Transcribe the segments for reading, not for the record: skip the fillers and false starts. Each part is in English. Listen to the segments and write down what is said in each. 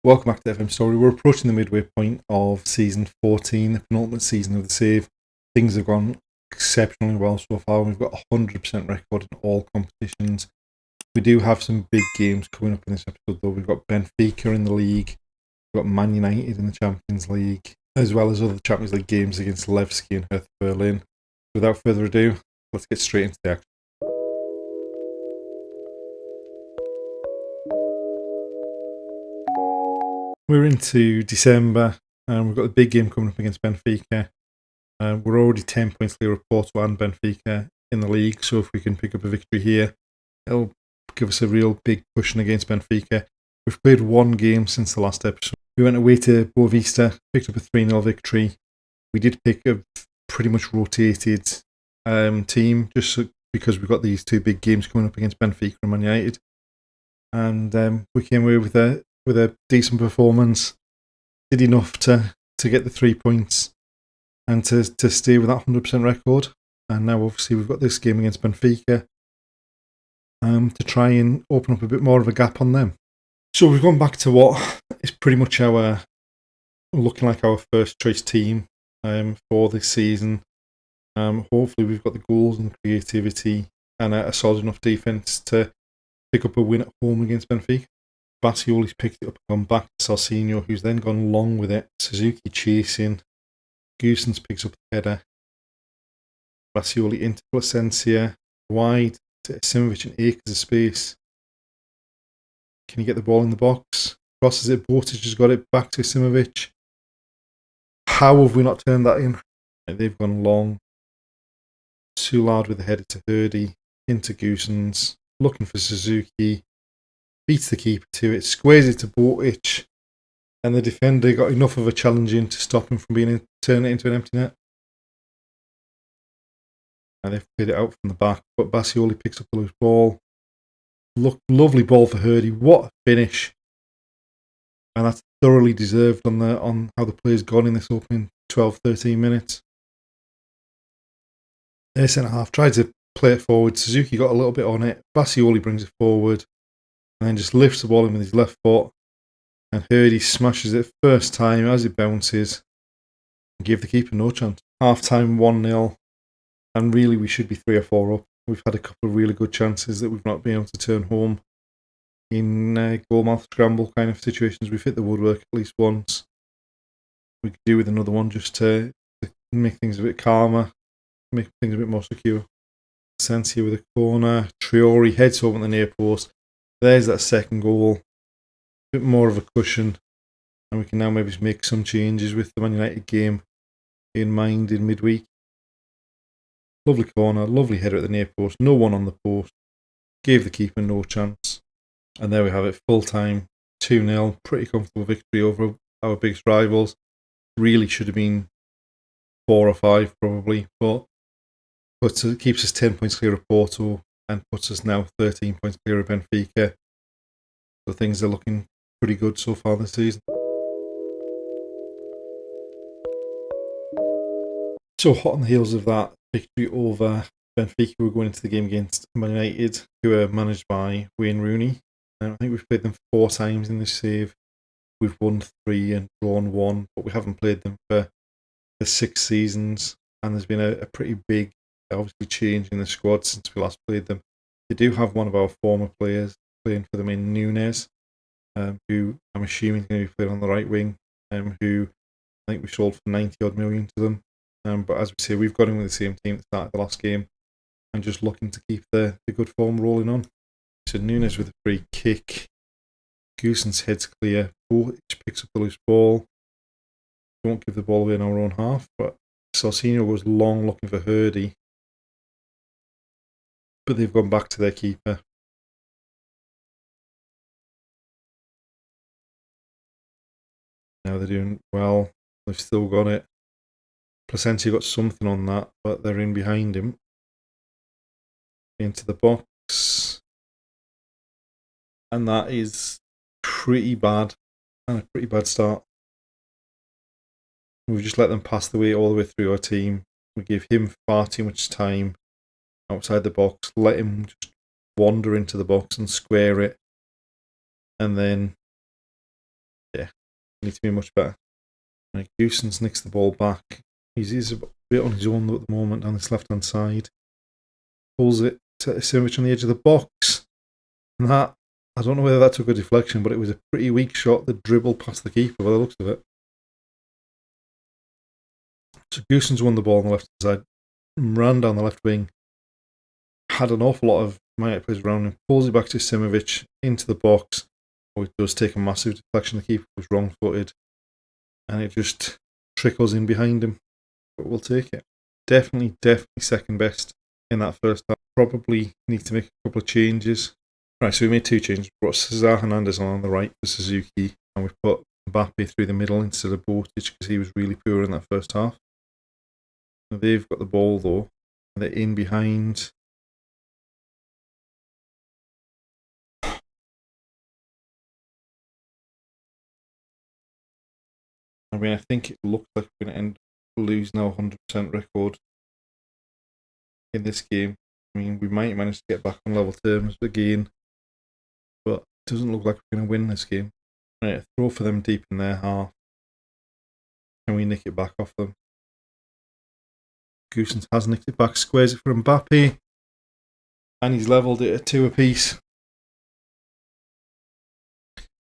Welcome back to FM Story. We're approaching the midway point of season 14, the penultimate season of the save. Things have gone exceptionally well so far. We've got a 100% record in all competitions. We do have some big games coming up in this episode though. We've got Benfica in the league, we've got Man United in the Champions League, as well as other Champions League games against Levski and Hertha Berlin. Without further ado, let's get straight into the action. We're into December and we've got the big game coming up against Benfica. We're already 10 points clear of Porto and Benfica in the league, so if we can pick up a victory here, it'll give us a real big pushing against Benfica. We've played one game since the last episode. We went away to Boavista, picked up a 3-0 victory. We did pick a pretty much rotated team just because we've got these two big games coming up against Benfica and Man United. And we came away with a decent performance, did enough to get the 3 points and to stay with that 100% record. And now obviously we've got this game against Benfica to try and open up a bit more of a gap on them. So we've gone back to what is pretty much looking like our first choice team for this season. Hopefully we've got the goals and creativity and a solid enough defence to pick up a win at home against Benfica. Bassioli's picked it up and gone back to Salsinho, who's then gone long with it. Suzuki chasing. Goosens picks up the header. Bassioli into Placencia. Wide to Simovic and acres of space. Can he get the ball in the box? Crosses it. Botic has got it back to Simovic. How have we not turned that in? They've gone long. Soulard with the header to Hurdy. Into Goosens. Looking for Suzuki. Beats the keeper to it, squares it to Botic, and the defender got enough of a challenge in to stop him from turning it into an empty net. And they've played it out from the back, but Bassioli picks up the loose ball. Lovely ball for Hurdy. What a finish! And that's thoroughly deserved on how the play's gone in this opening 12-13 minutes. Their centre half tried to play it forward. Suzuki got a little bit on it. Bassioli brings it forward. And then just lifts the ball in with his left foot. And Hurdy smashes it first time as it bounces. And give the keeper no chance. Half time 1-0. And really we should be 3 or 4 up. We've had a couple of really good chances that we've not been able to turn home. In goalmouth scramble kind of situations. We've hit the woodwork at least once. We could do with another one just to make things a bit calmer. Make things a bit more secure. Sensia with a corner. Traore heads home at the near post. There's that second goal. A bit more of a cushion. And we can now maybe make some changes with the Man United game in mind in midweek. Lovely corner, lovely header at the near post. No one on the post. Gave the keeper no chance. And there we have it, full time, 2-0. Pretty comfortable victory over our biggest rivals. Really should have been 4 or 5 probably. But it keeps us 10 points clear of Porto. And puts us now 13 points clear of Benfica. So things are looking pretty good so far this season. So hot on the heels of that victory over Benfica, we're going into the game against Man United, who are managed by Wayne Rooney. I think we've played them 4 times in this save. We've won 3 and drawn 1, but we haven't played them for 6 seasons. And there's been a pretty big obviously change in the squad since we last played them. They do have one of our former players playing for them in Nunes, who I'm assuming is going to be playing on the right wing, who I think we sold for 90 odd million to them. But as we say, we've got him with the same team at the start of the last game and just looking to keep the good form rolling on. So Nunes with a free kick. Goosens heads clear. Botic picks up the loose ball. Don't give the ball away in our own half, but Salsinho goes long looking for Hurdy. But they've gone back to their keeper. Now they're doing well. They've still got it. Placencia got something on that, but they're in behind him. Into the box. And that is pretty bad. And a pretty bad start. We've just let them pass the way all the way through our team. We gave him far too much time outside the box. Let him just wander into the box and square it. And then need to be much better. Right, Goosen's nicks the ball back. He's a bit on his own at the moment on this left hand side. Pulls it to Simic on the edge of the box. And that, I don't know whether that took a deflection, but it was a pretty weak shot that dribbled past the keeper by the looks of it. So Goosen's won the ball on the left hand side, ran down the left wing, had an awful lot of United players around him, pulls it back to Simovic into the box. Oh, it does take a massive deflection. The keeper was wrong footed, and it just trickles in behind him. But we'll take it. Definitely second best in that first half. Probably need to make a couple of changes. Right, so we made 2 changes. We brought Cesar Hernandez on the right for Suzuki, and we put Mbappe through the middle instead of Botic because he was really poor in that first half. Now they've got the ball though, and they're in behind. I mean, I think it looks like we're going to end up losing our 100% record in this game. I mean, we might manage to get back on level terms again, but it doesn't look like we're going to win this game. Right, throw for them deep in their half. Can we nick it back off them? Goosen has nicked it back, squares it for Mbappe, and he's levelled it at 2 apiece.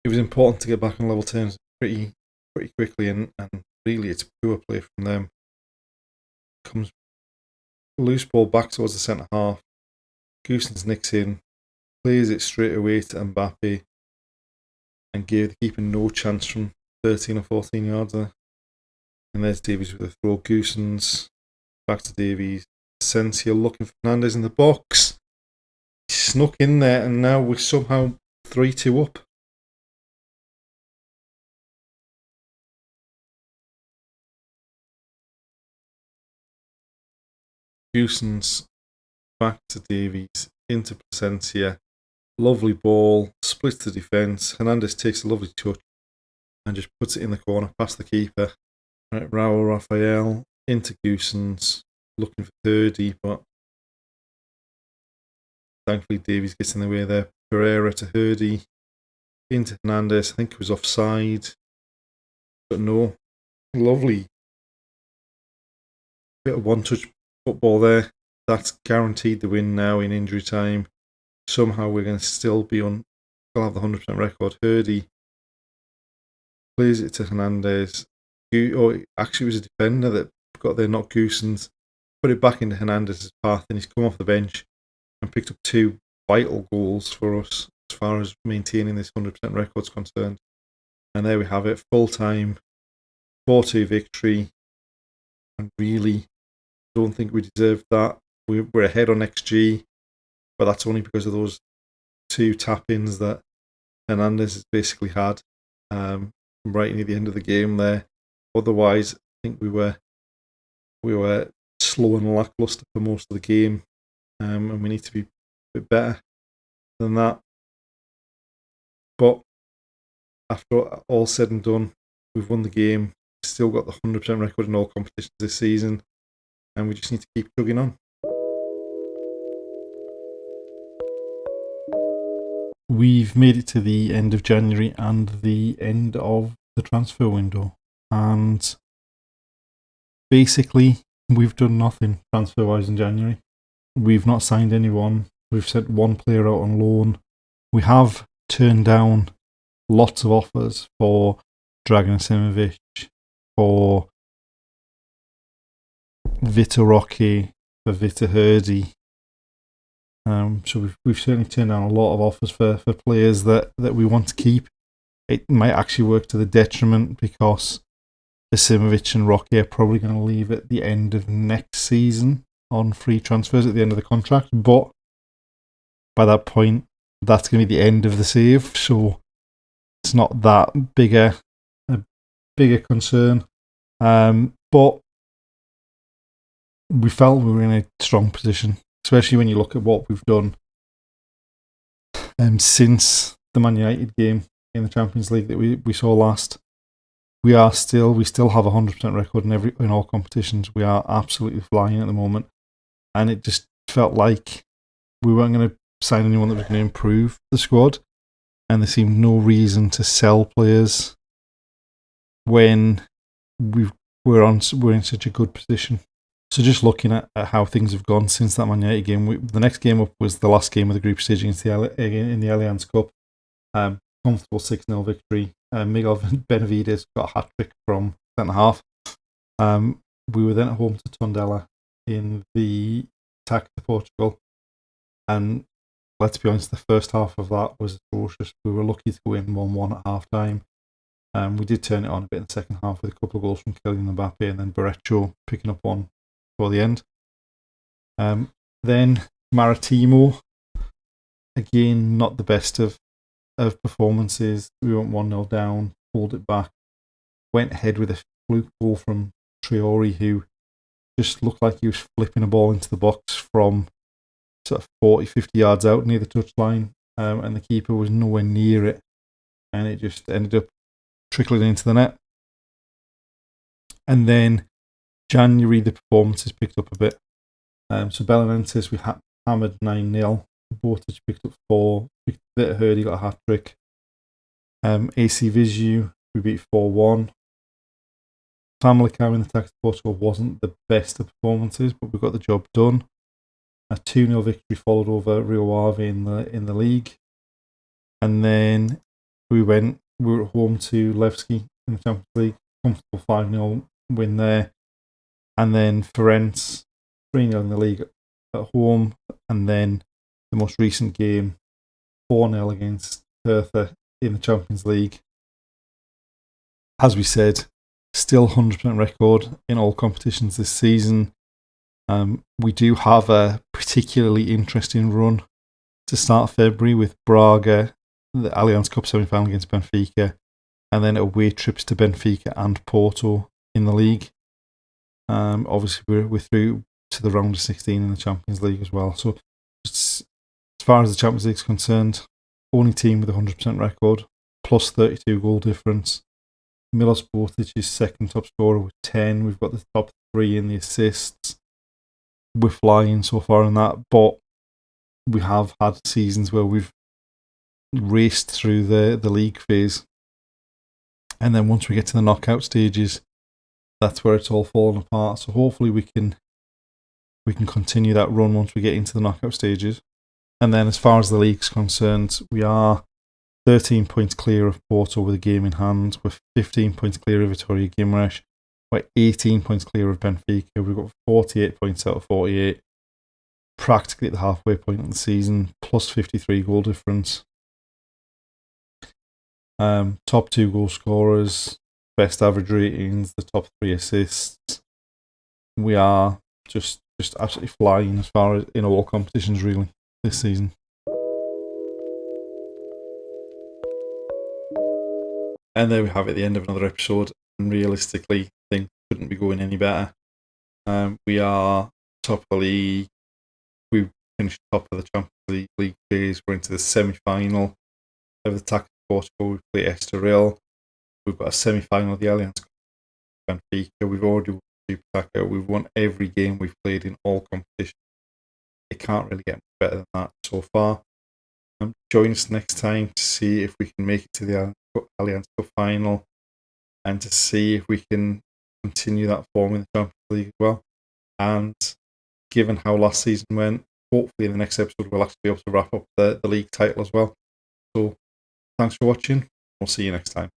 It was important to get back on level terms pretty quickly, and really it's poor play from them. Comes loose ball back towards the centre half. Goosen's nicks in, plays it straight away to Mbappe, and gave the keeper no chance from 13 or 14 yards there. And there's Davies with a throw. Goosen's back to Davies. Sensia looking for Fernandez in the box. He snuck in there, and now we're somehow 3-2 up. Goosen's back to Davies, into Placencia. Lovely ball, splits the defence. Hernandez takes a lovely touch and just puts it in the corner past the keeper. Right, Raul Rafael into Goosen's, looking for Hurdy, but thankfully Davies gets in the way there. Pereira to Hurdy, into Hernandez. I think it was offside, but no. Lovely bit of one-touch football there. That's guaranteed the win now in injury time. Somehow we're going to still have the 100% record. Hurdy plays it to Hernandez. Actually, it was a defender that got there, not Goosen's. Put it back into Hernandez's path, and he's come off the bench and picked up 2 vital goals for us as far as maintaining this 100% record is concerned. And there we have it, full time, 4-2 victory. And really don't think we deserved that. We're ahead on XG, but that's only because of those 2 tap-ins that Hernandez has basically had right near the end of the game there. Otherwise, I think we were slow and lacklustre for most of the game, and we need to be a bit better than that. But after all said and done, we've won the game, still got the 100% record in all competitions this season, and we just need to keep chugging on. We've made it to the end of January and the end of the transfer window, and basically we've done nothing transfer-wise in January. We've not signed anyone. We've sent 1 player out on loan. We have turned down lots of offers for Dragan Simovic, for Vitor Roque, for Vitor Hurdy. So we've certainly turned down a lot of offers for players that we want to keep. It might actually work to the detriment because Simovic and Roque are probably going to leave at the end of next season on free transfers at the end of the contract. But by that point, that's going to be the end of the save. So it's not that a bigger concern. But we felt we were in a strong position, especially when you look at what we've done since the Man United game in the Champions League that we saw last. We still have a 100% record in all competitions. We are absolutely flying at the moment, and it just felt like we weren't going to sign anyone that was going to improve the squad, and there seemed no reason to sell players when we're in such a good position. So just looking at how things have gone since that Man United game, the next game up was the last game of the group stage against in the Allianz Cup. Comfortable 6-0 victory. Miguel Benavides got a hat-trick from centre half. We were then at home to Tondela in the attack to Portugal. And let's be honest, the first half of that was atrocious. We were lucky to win 1-1 at half-time. We did turn it on a bit in the second half with a couple of goals from Kylian Mbappe and then Barreto picking up one for the end. Then Maritimo, again, not the best of performances. We went 1-0 down, pulled it back, went ahead with a fluke goal from Storey, who just looked like he was flipping a ball into the box from sort of 40-50 yards out near the touchline, and the keeper was nowhere near it, and it just ended up trickling into the net. And then January, the performances picked up a bit. So Belenenses, we hammered 9-0. Bortic picked up 4. Victor Hurdy got a hat-trick. AC Visu, we beat 4-1. Famalicão in the attack to Portugal wasn't the best of performances, but we got the job done. A 2-0 victory followed over Rio Ave in the league. And then we were at home to Levski in the Champions League. Comfortable 5-0 win there. And then Ferenc 3-0 in the league at home. And then the most recent game, 4-0 against Hertha in the Champions League. As we said, still 100% record in all competitions this season. We do have a particularly interesting run to start February with Braga, the Allianz Cup semi-final against Benfica, and then away trips to Benfica and Porto in the league. Obviously, we're through to the round of 16 in the Champions League as well. So, as far as the Champions League is concerned, only team with a 100% record, plus 32 goal difference. Milos Bortic is second top scorer with 10. We've got the top 3 in the assists. We're flying so far in that, but we have had seasons where we've raced through the league phase, and then once we get to the knockout stages, that's where it's all fallen apart. So hopefully we can continue that run once we get into the knockout stages. And then as far as the league's concerned, we are 13 points clear of Porto with a game in hand. We're 15 points clear of Vitória Guimarães. We're 18 points clear of Benfica. We've got 48 points out of 48. Practically at the halfway point of the season, plus 53 goal difference. Top 2 goal scorers, best average ratings, the top 3 assists. We are just absolutely flying as far as in all competitions really this season. And there we have it, the end of another episode. And realistically, things couldn't be going any better. We are top of the league. We finished top of the Champions League phase. We're into the semi-final of the attack. Portugal, we play Estoril. We've got a semi-final of the Allianz Cup. Benfica. We've already won Supertaca. We've won every game we've played in all competitions. It can't really get much better than that so far. Join us next time to see if we can make it to the Allianz Cup final and to see if we can continue that form in the Champions League as well. And given how last season went, hopefully in the next episode we'll actually be able to wrap up the league title as well. So thanks for watching. We'll see you next time.